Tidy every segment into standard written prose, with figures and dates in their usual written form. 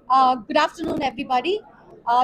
Good afternoon, everybody.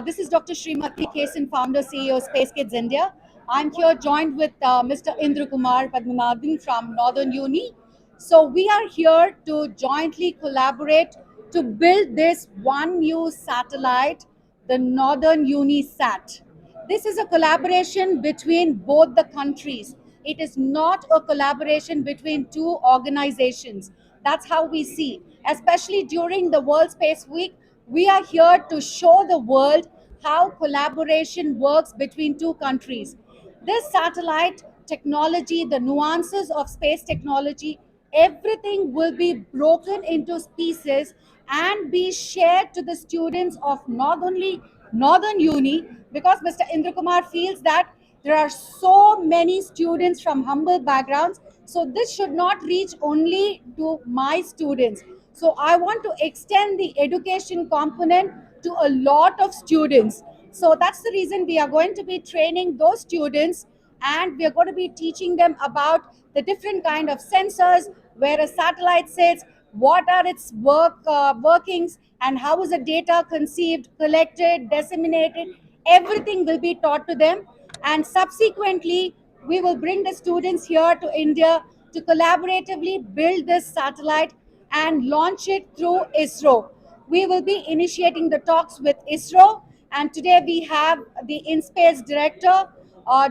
This is Dr. Srimati Kesan, founder, CEO, Space Kids India. I'm here joined with Mr. Indra Kumar Padmanabhan from Northern Uni. So we are here to jointly collaborate to build this one new satellite, the Northern Uni Sat. This is a collaboration between both the countries. It is not a collaboration between two organizations. That's how we see. Especially during the World Space Week, we are here to show the world how collaboration works between two countries. This satellite technology, the nuances of space technology, everything will be broken into pieces and be shared to the students of not only Northern Uni, because Mr. Indra Kumar feels that there are so many students from humble backgrounds. So this should not reach only to my students. So I want to extend the education component to a lot of students. So that's the reason we are going to be training those students, and we are going to be teaching them about the different kind of sensors, where a satellite sits, what are its workings, and how is the data conceived, collected, disseminated. Everything will be taught to them, and subsequently we will bring the students here to India to collaboratively build this satellite and launch it through ISRO. We will be initiating the talks with ISRO, and today we have the InSpace director,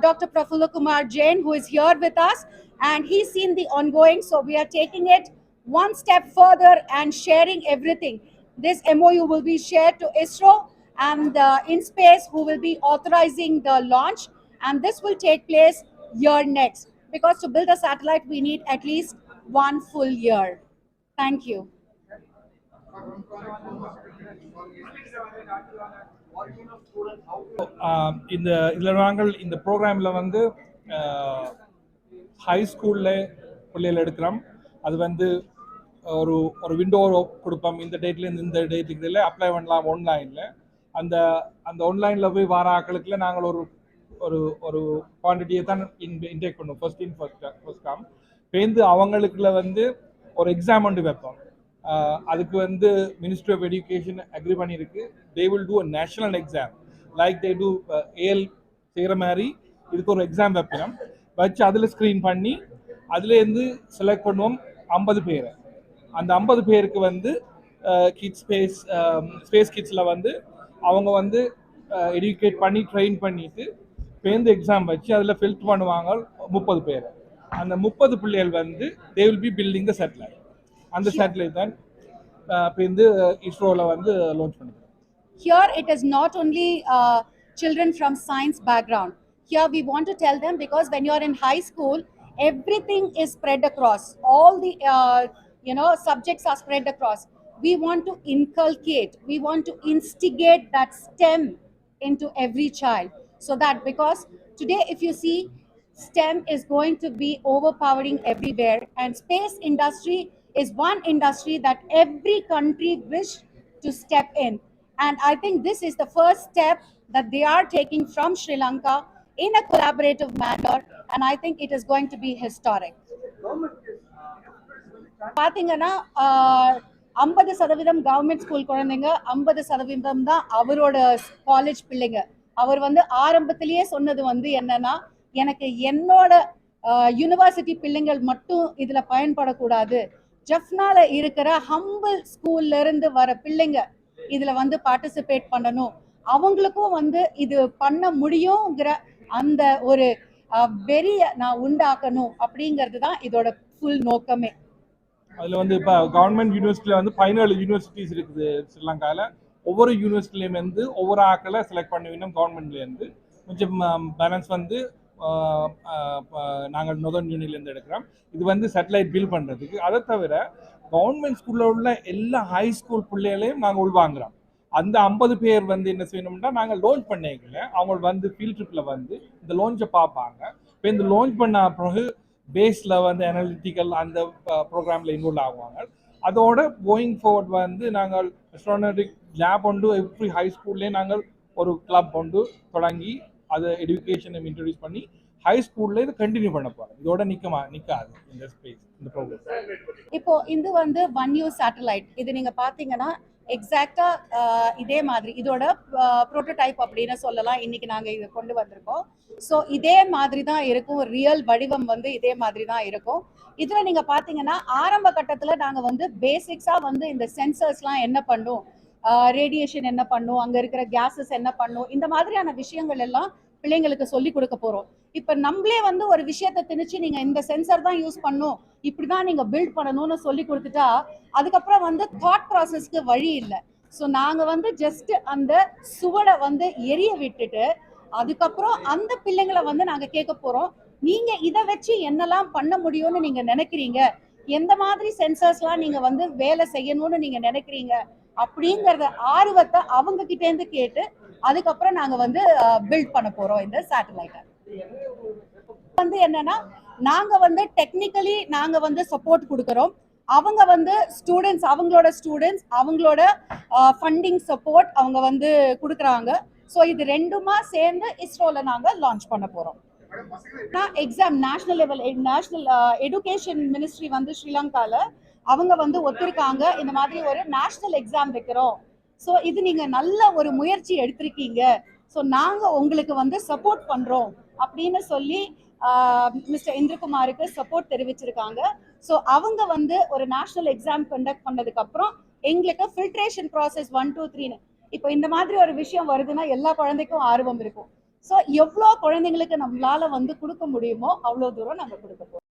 Dr. Prafulla Kumar Jain, who is here with us, and he's seen the ongoing. So we are taking it one step further and sharing everything. This MOU will be shared to ISRO and InSpace, who will be authorizing the launch, and this will take place year next, because to build a satellite we need at least 1 full year. Thank you. இந்த இதில் நாங்கள் இந்த ப்ரோக்ராமில் வந்து high ஸ்கூலில் பிள்ளைகள் எடுக்கிறோம். அது வந்து ஒரு ஒரு விண்டோ கொடுப்போம். இந்த டேட்லேருந்து இந்த டேட்டுக்கு அப்ளை பண்ணலாம் ஆன்லைனில். அந்த அந்த ஆன்லைனில் போய் வர ஆக்களுக்குள்ள நாங்கள் ஒரு ஒரு ஒரு குவான்டிட்டியை தான் இன்டேக் பண்ணுவோம். ஃபர்ஸ்ட் கம் பேருந்து அவங்களுக்குள்ள வந்து ஒரு எக்ஸாம் வந்து வைப்போம். அதுக்கு வந்து மினிஸ்ட்ரி ஆஃப் எஜுகேஷன் அக்ரி பண்ணியிருக்கு. They will do a national exam like they do AL செய்கிற மாதிரி இதுக்கு ஒரு எக்ஸாம் வைப்போம். வச்சு அதில் ஸ்க்ரீன் பண்ணி அதுலேருந்து செலக்ட் பண்ணுவோம் 50 பேரை. அந்த 50 பேருக்கு வந்து ஸ்பேஸ் கிட்ஸில் வந்து அவங்க வந்து எஜுகேட் பண்ணி ட்ரெயின் பண்ணிட்டு பேருந்து எக்ஸாம் வச்சு அதில் ஃபில்ட் பண்ணுவாங்க 30 பேர். அந்த 30 பிள்ளைகள் வந்து they will be building the satellite. அந்த சேட்டலைட் தான் பேருந்து இஸ்ரோவில் வந்து லான்ச் பண்ணுது. Here it is not only children from science background. Here we want to tell them, because when you are in high school, everything is spread across. All the subjects are spread across. We want to inculcate, we want to instigate that STEM into every child, so that, because today if you see, STEM is going to be overpowering everywhere, and space industry is one industry that every country wish to step in. And I think this is the first step that they are taking from Sri Lanka in a collaborative manner, and I think it is going to be historic. பாத்தீங்கன்னா 50% government school குழந்தைங்க, 50% தான் அவரோட college பிள்ளைங்க. அவர் வந்து ஆரம்பத்திலேயே சொன்னது வந்து என்னன்னா, எனக்கு என்னோட யூனிவர்சிட்டி பிள்ளைங்கள் மட்டும் இதுல பயன்படக்கூடாது, ஜஃப்னால இருக்கிற ஹம்பிள் ஸ்கூல்ல இருந்து வர பிள்ளைங்க இதுல வந்து பார்ட்டிசிபேட் பண்ணணும், அவங்களுக்கும் வந்து இது பண்ண முடியுங்கிற அந்த ஒரு வெறிய நான் உண்டாக்கணும் அப்படிங்கிறது தான் இதோட ஃபுல் நோக்கமே. அதில் வந்து இப்போ கவர்மெண்ட் யூனிவர்சிட்டியில் வந்து 17 யூனிவர்சிட்டிஸ் இருக்குது ஸ்ரீலங்காவில். ஒவ்வொரு யூனிவர்சிட்டிலேயும் வந்து ஒவ்வொரு ஆக்களை செலக்ட் பண்ணுவீங்க கவர்மெண்ட்லேருந்து. கொஞ்சம் பேலன்ஸ் வந்து நாங்கள் நொதர்ன் யூனிலேருந்து எடுக்கிறோம். இது வந்து சேட்டலைட் பில்ட் பண்ணுறதுக்கு. அதை தவிர கவர்மெண்ட் ஸ்கூலில் உள்ள எல்லா ஹை ஸ்கூல் பிள்ளைகளையும் நாங்கள் உள்வாங்குறோம். அந்த 50 பேர் வந்து என்ன செய்யணும்னா, நாங்கள் லான்ச் பண்ணிக்கல, அவங்க வந்து ஃபீல்ட் ட்ரிப்பில் வந்து இந்த லான்ச்சை பார்ப்பாங்க. இப்போ இந்த லான்ச் பண்ண பிறகு பேஸில் வந்து அனாலிட்டிக்கல் அந்த ப்ரோக்ராமில் இன்வால்வ் ஆகுவாங்க. அதோட கோயிங் ஃபார்வர்ட் வந்து நாங்கள் அஸ்ட்ரானட்டிக் லேப் ஒன்று எவ்ரி ஹை ஸ்கூல்லேயே நாங்கள் ஒரு கிளப் ஒன்று தொடங்கி அதை எஜுகேஷனை இன்ட்ரடியூஸ் பண்ணி ஹை ஸ்கூல்ல இது கண்டினியூ பண்ண போறோம். இதோட நிக்காது இந்த ஸ்பேஸ் இந்த ப்ரோக்ராம். இப்போ இது வந்து ஒன் யூ சேட்டலைட். இது நீங்க பாத்தீங்கன்னா எக்ஸாக்டா இதே மாதிரி இதோட ப்ரோட்டோடைப் அப்படின்னு சொல்லலாம். இன்னைக்கு நாங்க இதை கொண்டு வந்திருக்கோம். ஸோ இதே மாதிரி தான் இருக்கும், ரியல் வடிவம் வந்து இதே மாதிரி தான் இருக்கும். இதுல நீங்க பாத்தீங்கன்னா ஆரம்ப கட்டத்துல நாங்க வந்து பேசிக்ஸா வந்து இந்த சென்சர்ஸ்லாம் என்ன பண்ணும், ரேடியேஷன் என்ன பண்ணும், அங்க இருக்கிற கேஸஸ் என்ன பண்ணும், இந்த மாதிரியான விஷயங்கள் எல்லாம் பிள்ளைங்களுக்கு சொல்லி கொடுக்க போறோம். இப்ப நம்மளே வந்து ஒரு விஷயத்த திணிச்சு நீங்க இந்த சென்சர் தான் யூஸ் பண்ணும், இப்படிதான் நீங்க பில்ட் பண்ணணும்னு சொல்லி கொடுத்துட்டா அதுக்கப்புறம் வந்து தாட் ப்ராசஸ்க்கு வழி இல்லை. ஸோ நாங்க வந்து ஜஸ்ட் அந்த சுவடை வந்து எரிய விட்டுட்டு அதுக்கப்புறம் அந்த பிள்ளைங்களை வந்து நாங்க கேட்க போறோம், நீங்க இதை வச்சு என்னெல்லாம் பண்ண முடியும்னு நீங்க நினைக்கிறீங்க, எந்த மாதிரி சென்சர்ஸ்லாம் நீங்க வந்து வேலை செய்யணும்னு நீங்க நினைக்கிறீங்க அப்படிங்கறத ஆர்வத்தை அவங்க கிட்ட இருந்து கேட்டு அதுக்கப்புறம் நாங்க வந்து பில்ட் பண்ண போறோம் இந்த சேட்டலைட்டை. வந்து என்னன்னா நாங்க வந்து டெக்னிக்கலி நாங்க வந்து சப்போர்ட் கொடுக்கறோம், அவங்க வந்து ஸ்டூடெண்ட்ஸ் அவங்களோட ஃபண்டிங் சப்போர்ட் அவங்க வந்து கொடுக்குறாங்க. ஸோ இது ரெண்டுமா சேர்ந்து இஸ்ரோல நாங்க லான்ச் பண்ண போறோம். எக்ஸாம் நேஷனல் எஜுகேஷன் மினிஸ்ட்ரி வந்து ஸ்ரீலங்கால அவங்க வந்து ஒத்துருக்காங்க, இந்த மாதிரி ஒரு நேஷனல் எக்ஸாம் வைக்கிறோம், ஸோ இது நீங்க நல்ல ஒரு முயற்சி எடுத்திருக்கீங்க, ஸோ நாங்க உங்களுக்கு வந்து சப்போர்ட் பண்றோம் அப்படின்னு சொல்லி மிஸ்டர் இந்திரகுமாருக்கு சப்போர்ட் தெரிவிச்சிருக்காங்க. ஸோ அவங்க வந்து ஒரு நேஷனல் எக்ஸாம் கண்டக்ட் பண்ணதுக்கு அப்புறம் எங்களுக்கு ஃபில்ட்ரேஷன் ப்ராசஸ் 1 2 3 இப்போ இந்த மாதிரி ஒரு விஷயம் வருதுன்னா எல்லா குழந்தைக்கும் ஆர்வம் இருக்கும். ஸோ எவ்வளோ குழந்தைங்களுக்கு நம்மளால வந்து கொடுக்க முடியுமோ அவ்வளோ தூரம் நாங்கள் கொடுக்க போறோம்.